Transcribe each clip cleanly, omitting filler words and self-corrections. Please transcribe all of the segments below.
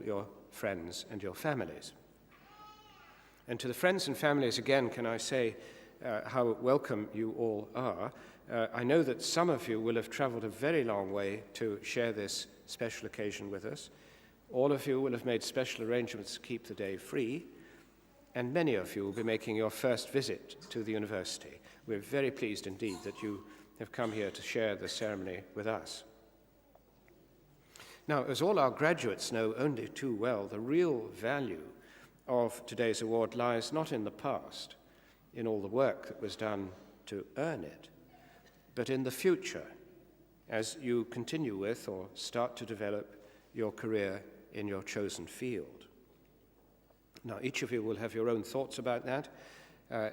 your friends and your families. And to the friends and families, again, can I say how welcome you all are. I know that some of you will have traveled a very long way to share this special occasion with us. All of you will have made special arrangements to keep the day free, and many of you will be making your first visit to the university. We're very pleased indeed that you have come here to share the ceremony with us. Now, as all our graduates know only too well, the real value of today's award lies not in the past, in all the work that was done to earn it, but in the future, as you continue with or start to develop your career in your chosen field. Now, each of you will have your own thoughts about that,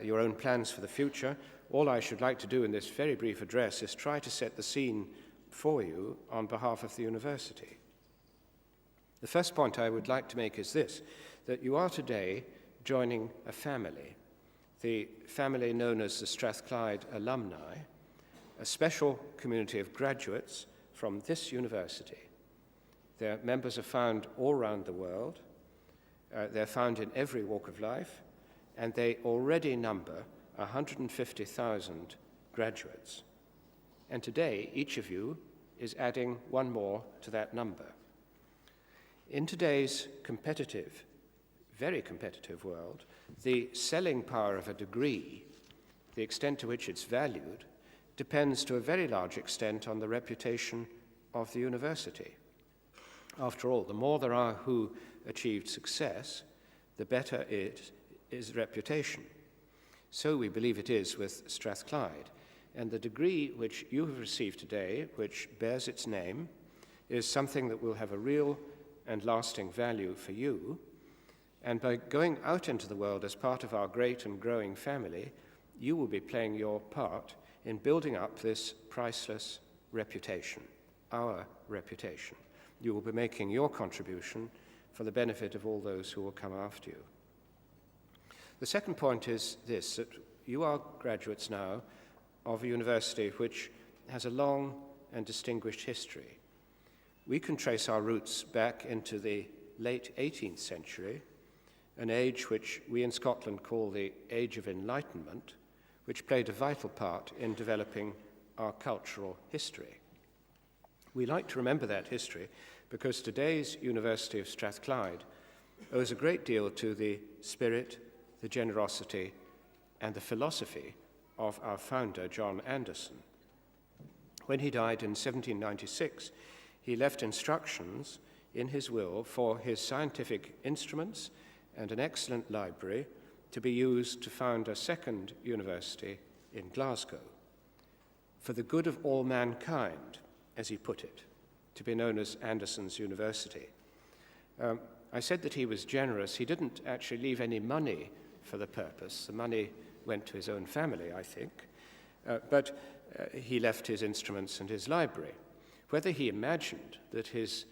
your own plans for the future. All I should like to do in this very brief address is try to set the scene for you on behalf of the university. The first point I would like to make is this, that you are today joining a family, the family known as the Strathclyde Alumni, a special community of graduates from this university. Their members are found all around the world. They're found in every walk of life, and they already number 150,000 graduates. And today, each of you is adding one more to that number. In today's competitive, very competitive world, the selling power of a degree, the extent to which it's valued, depends to a very large extent on the reputation of the university. After all, the more there are who achieved success, the better it is reputation. So we believe it is with Strathclyde. And the degree which you have received today, which bears its name, is something that will have a real and lasting value for you. And by going out into the world as part of our great and growing family, you will be playing your part in building up this priceless reputation, our reputation. You will be making your contribution for the benefit of all those who will come after you. The second point is this, that you are graduates now of a university which has a long and distinguished history. We can trace our roots back into the late 18th century, an age which we in Scotland call the Age of Enlightenment, which played a vital part in developing our cultural history. We like to remember that history because today's University of Strathclyde owes a great deal to the spirit, the generosity, and the philosophy of our founder, John Anderson. When he died in 1796, he left instructions in his will for his scientific instruments and an excellent library to be used to found a second university in Glasgow, for the good of all mankind, as he put it, to be known as Anderson's University. I said that he was generous. He didn't actually leave any money for the purpose. The money went to his own family, I think, but he left his instruments and his library. Whether he imagined that his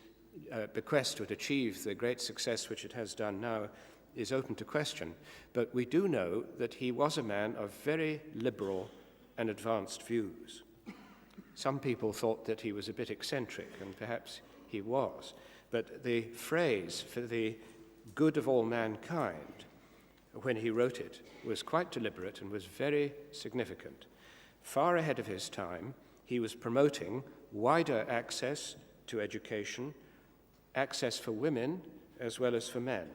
bequest would achieve the great success which it has done now is open to question, but we do know that he was a man of very liberal and advanced views. Some people thought that he was a bit eccentric, and perhaps he was, but the phrase for the good of all mankind, when he wrote it, was quite deliberate and was very significant. Far ahead of his time, he was promoting wider access to education, access for women as well as for men.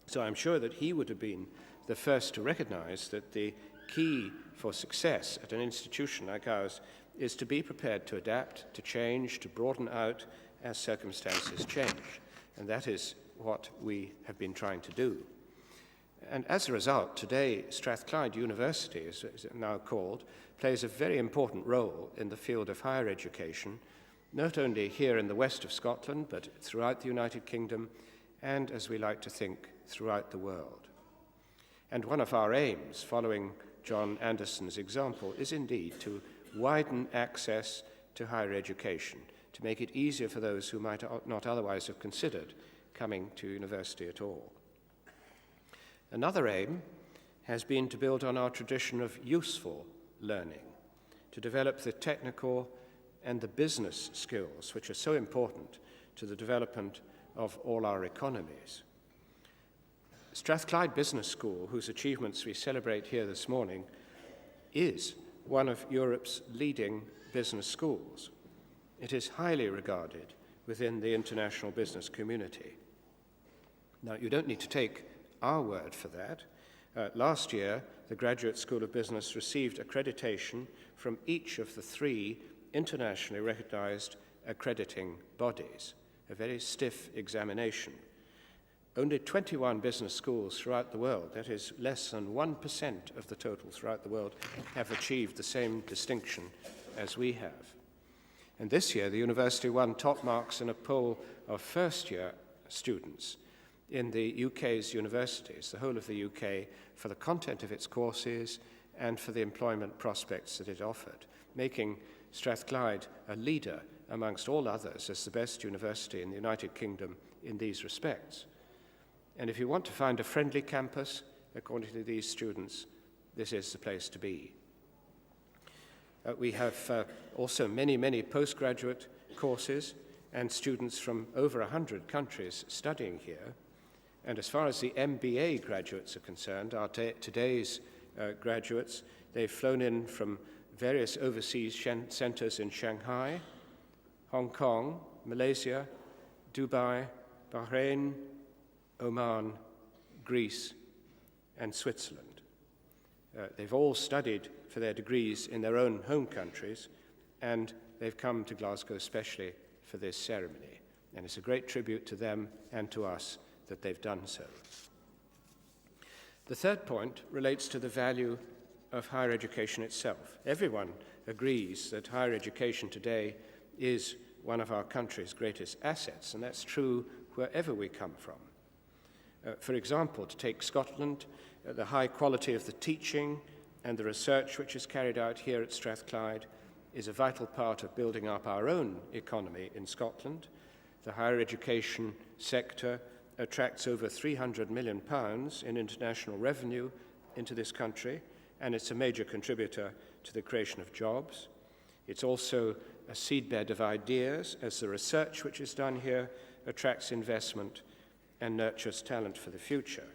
So I'm sure that he would have been the first to recognize that the key for success at an institution like ours is to be prepared to adapt, to change, to broaden out as circumstances change. And that is what we have been trying to do. And as a result, today, Strathclyde University, as it now called, plays a very important role in the field of higher education, not only here in the west of Scotland, but throughout the United Kingdom, and, as we like to think, throughout the world. And one of our aims, following John Anderson's example, is indeed to widen access to higher education, to make it easier for those who might not otherwise have considered coming to university at all. Another aim has been to build on our tradition of useful learning, to develop the technical and the business skills which are so important to the development of all our economies. Strathclyde Business School, whose achievements we celebrate here this morning, is one of Europe's leading business schools. It is highly regarded within the international business community. Now, you don't need to take our word for that. Last year, the Graduate School of Business received accreditation from each of the 3 internationally recognized accrediting bodies, a very stiff examination. Only 21 business schools throughout the world, that is less than 1% of the total throughout the world, have achieved the same distinction as we have. And this year, the university won top marks in a poll of first-year students in the UK's universities, the whole of the UK, for the content of its courses and for the employment prospects that it offered, making Strathclyde a leader amongst all others as the best university in the United Kingdom in these respects. And if you want to find a friendly campus, according to these students, this is the place to be. We have also many postgraduate courses and students from over 100 countries studying here. And as far as the MBA graduates are concerned, today's graduates, they've flown in from various overseas centers in Shanghai, Hong Kong, Malaysia, Dubai, Bahrain, Oman, Greece, and Switzerland. They've all studied for their degrees in their own home countries, and they've come to Glasgow especially for this ceremony. And it's a great tribute to them and to us that they've done so. The third point relates to the value of higher education itself. Everyone agrees that higher education today is one of our country's greatest assets, and that's true wherever we come from. For example, to take Scotland, the high quality of the teaching and the research which is carried out here at Strathclyde is a vital part of building up our own economy in Scotland. The higher education sector attracts over £300 million in international revenue into this country, and it's a major contributor to the creation of jobs. It's also a seedbed of ideas, as the research which is done here attracts investment and nurtures talent for the future.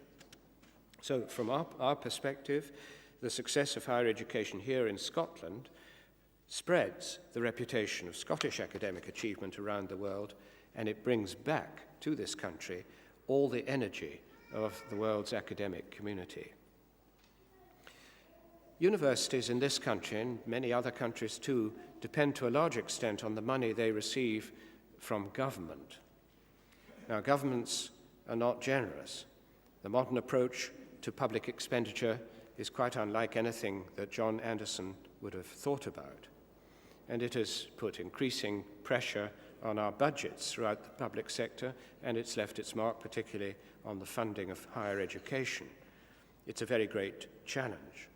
So from our perspective, the success of higher education here in Scotland spreads the reputation of Scottish academic achievement around the world, and it brings back to this country all the energy of the world's academic community. Universities in this country, and many other countries too, depend to a large extent on the money they receive from government. Now, governments are not generous. The modern approach to public expenditure is quite unlike anything that John Anderson would have thought about. And it has put increasing pressure on our budgets throughout the public sector, and it's left its mark particularly on the funding of higher education. It's a very great challenge.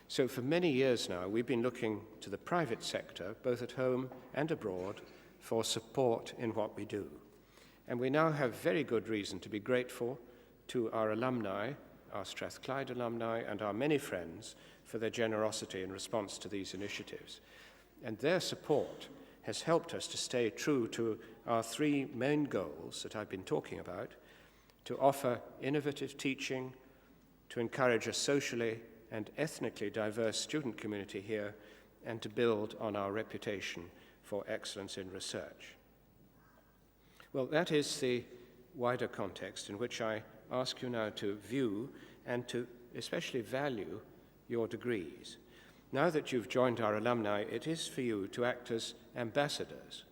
So for many years now, we've been looking to the private sector, both at home and abroad, for support in what we do. And we now have very good reason to be grateful to our alumni, our Strathclyde alumni, and our many friends for their generosity in response to these initiatives. And their support has helped us to stay true to our 3 main goals that I've been talking about: to offer innovative teaching, to encourage a socially and ethnically diverse student community here, and to build on our reputation for excellence in research. Well, that is the wider context in which I ask you now to view and to especially value your degrees. Now that you've joined our alumni, it is for you to act as ambassadors.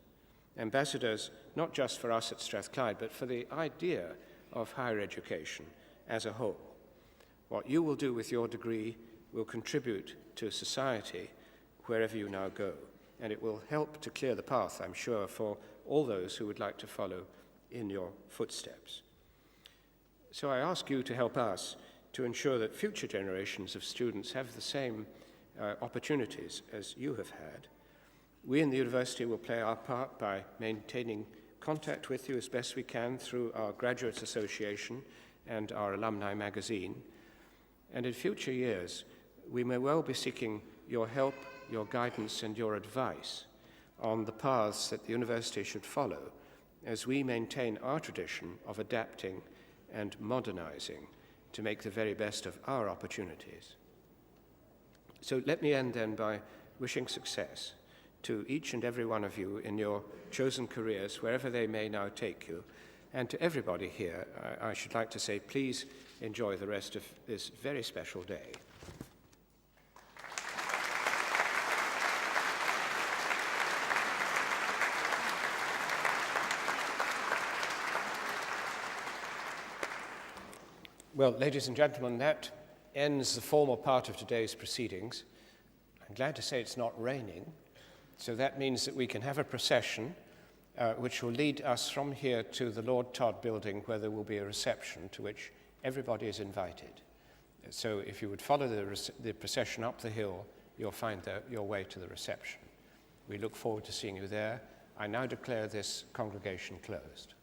Ambassadors not just for us at Strathclyde, but for the idea of higher education as a whole. What you will do with your degree will contribute to society wherever you now go, and it will help to clear the path, I'm sure, for all those who would like to follow in your footsteps. So I ask you to help us to ensure that future generations of students have the same opportunities as you have had. We in the university will play our part by maintaining contact with you as best we can through our Graduates Association and our alumni magazine. And in future years, we may well be seeking your help, your guidance, and your advice on the paths that the university should follow as we maintain our tradition of adapting and modernizing to make the very best of our opportunities. So let me end then by wishing success to each and every one of you in your chosen careers, wherever they may now take you. And to everybody here, I should like to say, please enjoy the rest of this very special day. Well, ladies and gentlemen, that ends the formal part of today's proceedings. I'm glad to say it's not raining, so that means that we can have a procession which will lead us from here to the Lord Todd building, where there will be a reception to which everybody is invited. So if you would follow the procession up the hill, you'll find your way to the reception. We look forward to seeing you there. I now declare this congregation closed.